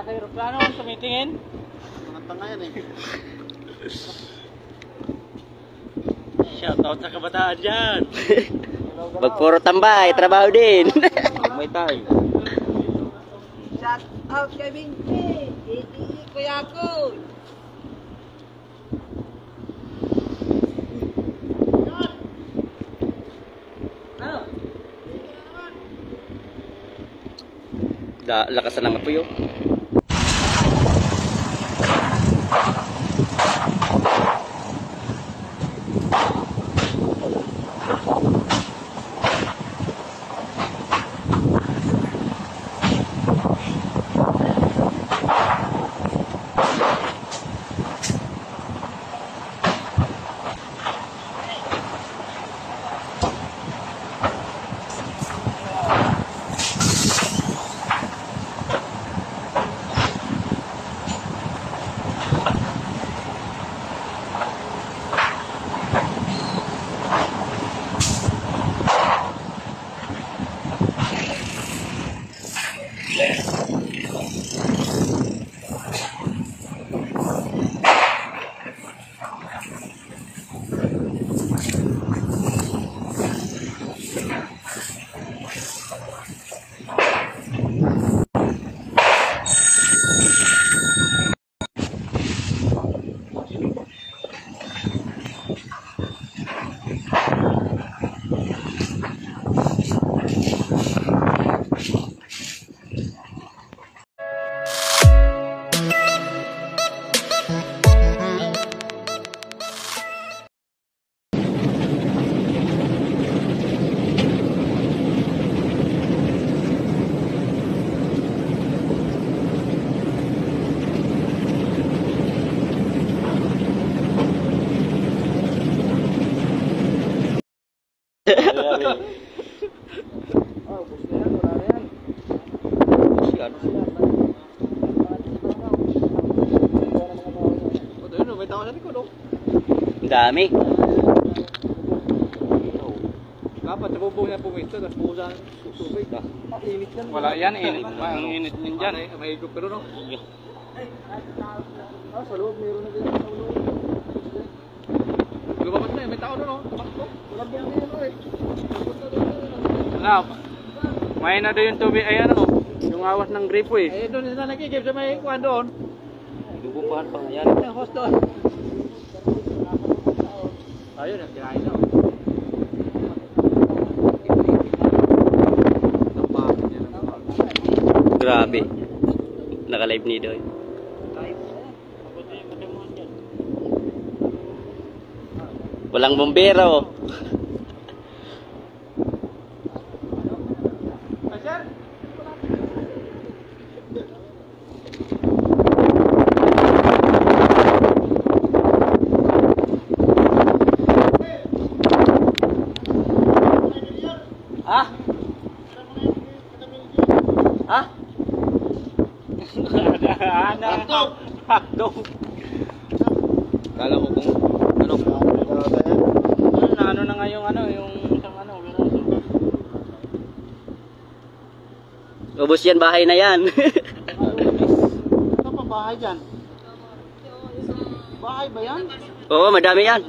nasa aeroplano, tumitingin. Mga tanga yan eh. Shoutout sa kabataan dyan. Wag puro tambay, trabaho din. May tayo. Shout out kay Binti. Kuya ko. Lakasan ng apoy, oh. Ang dami. Dapat nabubong niya pumito, tapos buhusan tubig. Init yan. Wala yan, init. Ang init din dyan. May higop pero no? Sa loob, mayroon na din sa loob. Lumabas na eh, may tao doon no? Tumakbo. Walang buong din ano eh. May na doon yung tubig, ay ano, yung awas ng gripo eh. Eh doon na nakikip sa may kuhan doon. Bubumpahan pa nga yan. Yung host doon. Ayun, nagkirahin na. Grabe. Naka-live ni Doy. Walang bombero. Ah? Ah? Hakdog. Kala ko kung ano na nga yung ano, yung isang ano. Ubus yan, bahay na yan. Ano pa bahay dyan? Bahay ba yan? Oo, madami yan.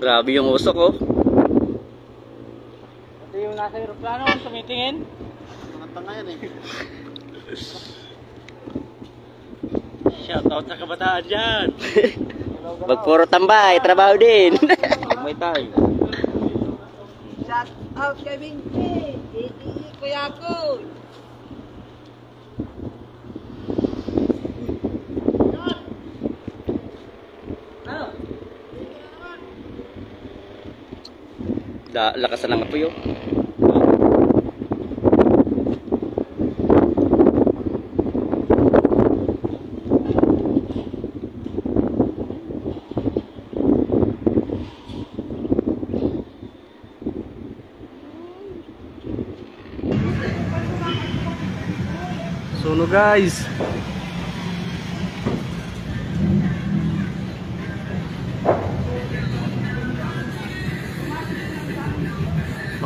Grabe yung usok, oh. Ito yung nasa aeroplano, tumitingin. Mga tanga yan eh. Shoutout sa kabataan dyan. Wag puro tambay, trabaho din. May tayo. Shout out kay Binti. Kuya ko. Lakasan ng apoy, oh. So no guys,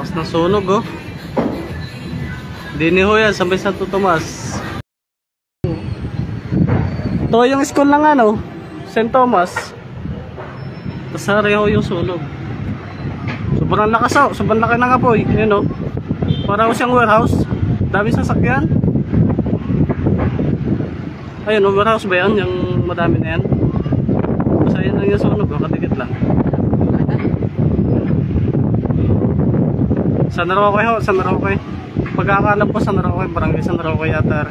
Lakas ng sunog oh. Dini ho yan sa may Santo Tomas. Ito yung school ng ano, St. Thomas. Tapos ho yung sunog. Sobrang lakas oh, sobrang laki ng apoy. Yun oh. Parang siyang warehouse. Dami sasakyan. Ayun oh, warehouse ba yan? Yung madami na yan. Tapos ayun lang yung sunog oh, kadikit lang. San Roque ho, San Roque. Pagkakalam po San Roque, barangay San Roque yata.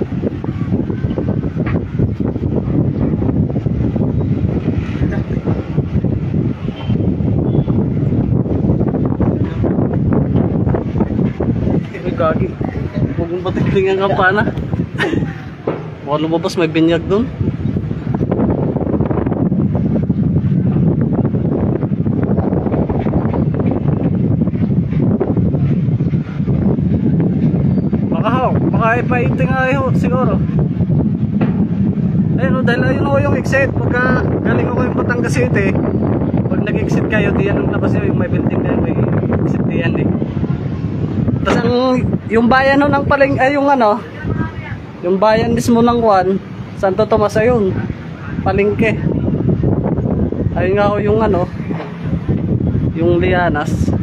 Ay gagi. Huwag mong batigling ang kampana. Baka lumabas may binyag dun. Baka ipaiting nga yun siguro. Ayun o, dahil ayun o yung exit. Pagka galing ako yung Batangas City, pag nag-exit kayo, diyan ang labas nyo, yung may building na yun, may exit diyan eh. Tapos yung bayan o ng paling, ay yung ano, yung bayan mismo ng Juan, Santo Tomas ayun, palengke. Ayun nga o yung ano, yung Lianas.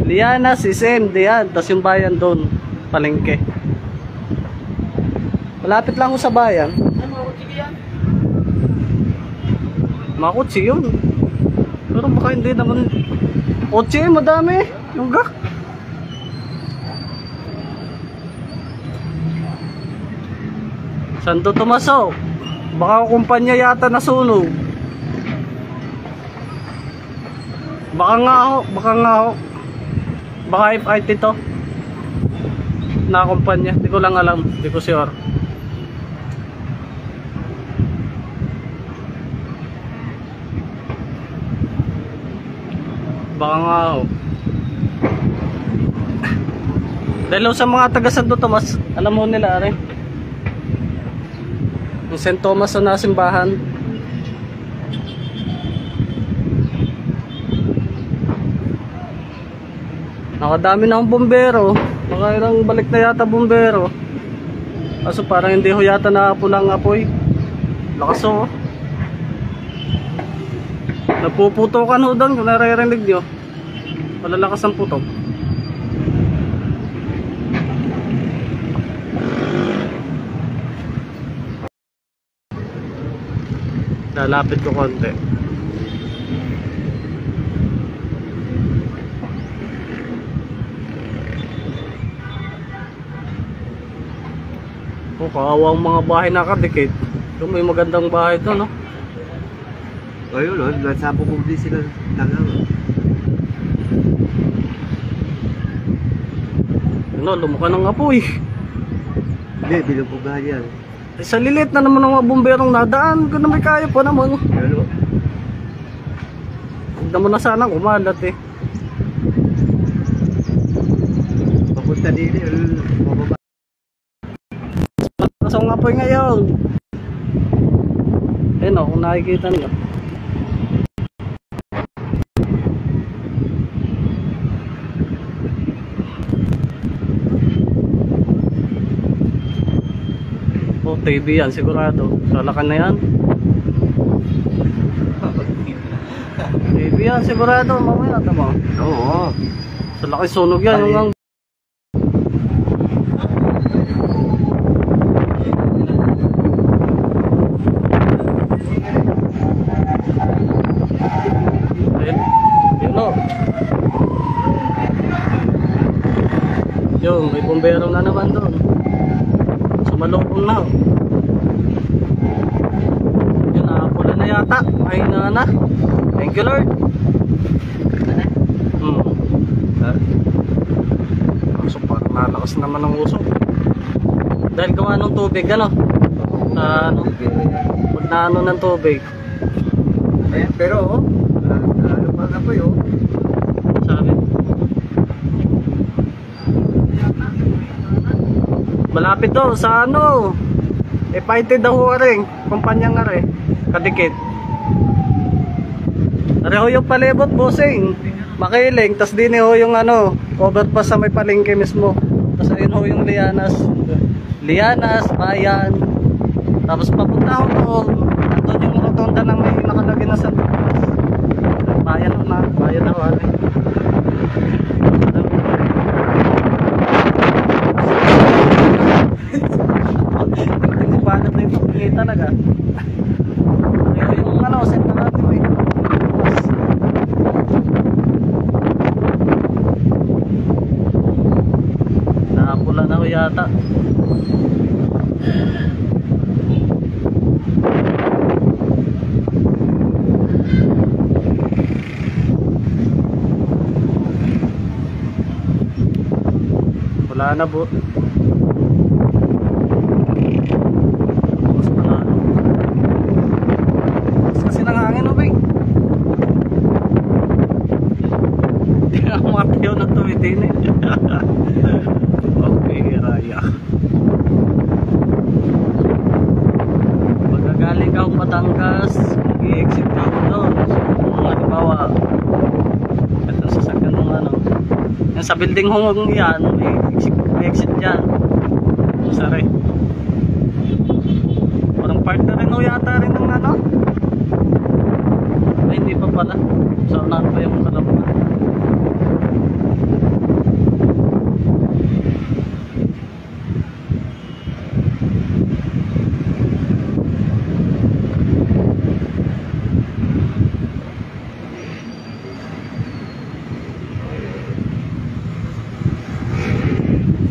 Lianas, SM, diyan. Tapos yung bayan doon, palengke. Malapit lang ko sa bayan. Makutsi yun. Pero baka hindi naman. Kotse, madami. Yung gak. Santo Tomaso. Baka kumpanya yata na sunog. Baka nga ho. Baka FIT to na kumpanya. Hindi ko lang alam. Hindi ko sure. Baka nga ho. Dahil sa mga taga Santo Tomas, alam mo nila rin. Yung St. Thomas na simbahan. Nakadami na ang bombero. Nakailang balik na yata bombero. Kaso parang hindi ho yata nakapulang apoy. Lakas ho. Napuputokan ho doon kung naririnig nyo. Malalakas ang putok. Lalapit ko konti. Oh, kaawang mga bahay nakadikit. Yung may magandang bahay doon, no? Ayun o, nasa bubuli sila talaga. Ano, lumaka ng apoy. Hindi, binubugahan yan. Sa lilit na naman ng mga bomberong nadaan. Kung na may kaya pa naman. Ano? Huwag naman na sana kumalat eh. Papunta din eh. Mababa. Nasa ng apoy ngayon. Ayun o, kung nakikita nyo. Oh, TV yan sigurado. Lalakan na yan. TV yan sigurado. Mamaya tama. Oo. Sa laki sunog yan. Yung yun o. Yung may bombero na naman doon. Sumalokong na. Yun, nakapula na yata. Ay na. Thank you Lord. So parang nalakas naman ang usok. Dahil gawa ng tubig, ano? Ano? Pag naano ng tubig. Ayan, pero ano pa na po yun? Sabi. Malapit to sa ano? FIT daw ho rin. Kumpanya nga rin. Kadikit. Areho yung palibot, bossing. Makiling, tas din ho yung ano, overpass sa may palengke mismo. Tas ayun ho yung Lianas. Lianas, Bayan. Tapos papunta ho doon. Doon yung rotonda ng may nakalagay na San Tomas. Bayan ho na, bayan ho. Hindi pa na yung pagpingay talaga. Ayun yung ano, set na natin eh. Nakapula na ho yata. Wala na po. Mas pala. Mas kasi nang hangin o ba eh. Hindi nga kumatayo ng tumitin eh. Okay, raya. Pagkagaling ka akong Batangas, i-exit ka ako doon. So, halimbawa, ito sa sakyan ng ano. Yan sa building hong yan, may exit dyan. Sorry. Parang part na rin o yata rin ng ano. Ay, hindi pa pala. So, unahan pa yung kalaman.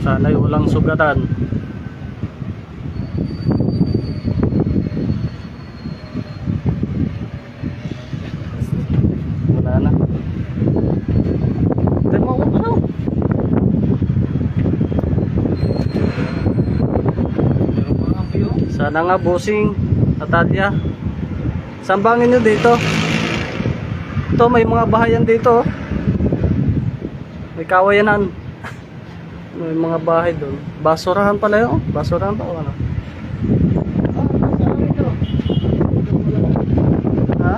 Sana'y walang sugatan. Wala na. Then mawag na. Sana nga bossing, Natalia. Sambangin nyo dito. Ito may mga bahayan dito. May kawayanan. May mga bahay doon. Basurahan pala yun. Basurahan pa o ano? Ha?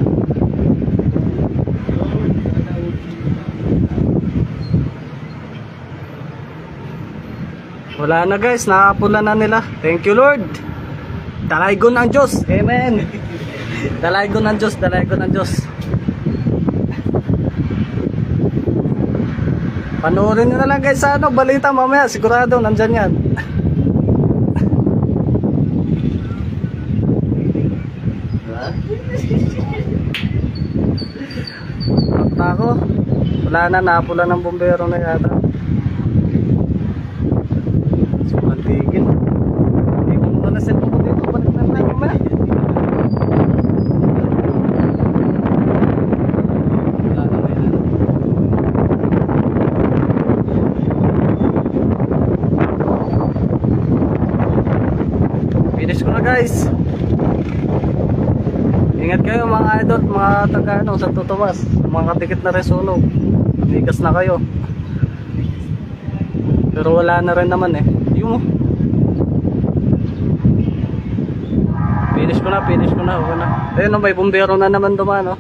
Wala na guys. Nakapula na nila. Thank you Lord. Dalaygon ang Diyos. Amen. Dalaygon ang Diyos. Dalaygon ang Diyos. Panoorin nyo na lang guys sa ano, balita mamaya, sigurado nandyan yan. Pakta ko, wala na, napula ng bumbero na yata. So, mantigil. Hindi ko muna set ko dito, balik na lang mamaya. Finish ko na guys. Ingat kayo mga idol, mga taga ano, Santo Tomas, mga katikit na rin sunog. Migas na kayo. Pero wala na rin naman eh. Yung finish ko na, okay na. Ayun, may bumbero na naman dumaan, no?